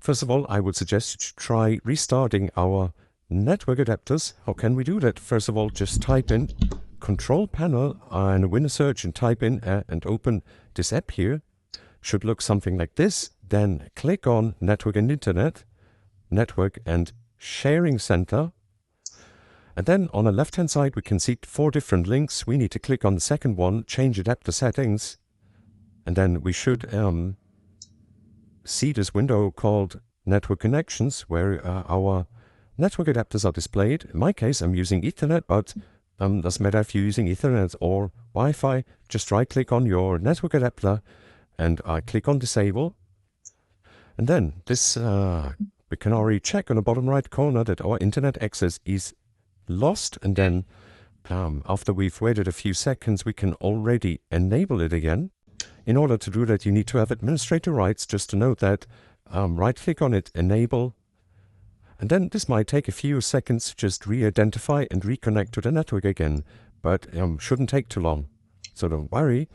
First of all, I would suggest you to try restarting our network adapters. How can we do that? First of all, just type in Control Panel and win a search and type in and open this app here. Should look something like this. Then click on Network and Internet, Network and Sharing Center. And then on the left-hand side, we can see 4 different links. We need to click on the second one, change adapter settings. And then we should see this window called Network Connections, where our network adapters are displayed. In my case, I'm using Ethernet, but doesn't matter if you're using Ethernet or Wi-Fi. Just right-click on your network adapter and click on Disable. And then this, we can already check on the bottom right corner that our internet access is lost. And then after we've waited a few seconds, we can already enable it again. In order to do that, you need to have administrator rights. Just to note that, right-click on it, enable. And then this might take a few seconds to just re-identify and reconnect to the network again, but shouldn't take too long. So don't worry.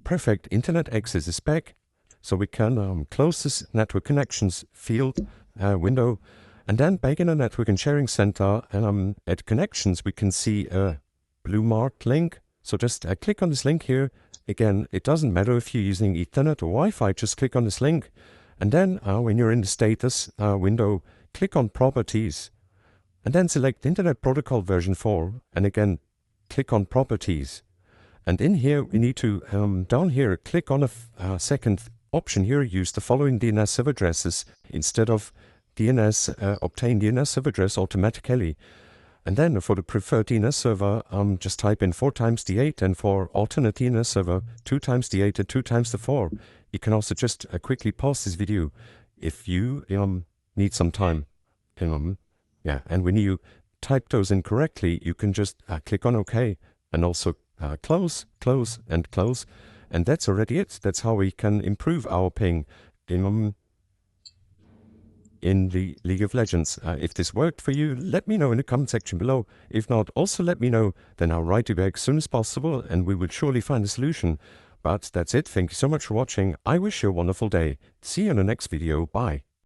Perfect, internet access is back. So we can close this network connections field window, and then back in the network and sharing center, at connections, we can see a blue marked link. So just click on this link here. Again, it doesn't matter if you're using Ethernet or Wi-Fi, just click on this link. And then when you're in the status window, click on Properties. And then select Internet Protocol version 4. And again, click on Properties. And in here, we need to, down here, click on a second option here, use the following DNS server addresses instead of DNS, obtain DNS server address automatically. And then for the preferred DNS server, just type in 4 times the 8, and for alternate DNS server, 2 times the 8 and 2 times the 4. You can also just quickly pause this video if you need some time. Yeah, and when you type those in correctly, you can just click on OK and also close, close, and close. And that's already it. That's how we can improve our ping in the League of Legends. If this worked for you, let me know in the comment section below. If not, also let me know. Then I'll write you back as soon as possible and we will surely find a solution. But that's it. Thank you so much for watching. I wish you a wonderful day. See you in the next video. Bye.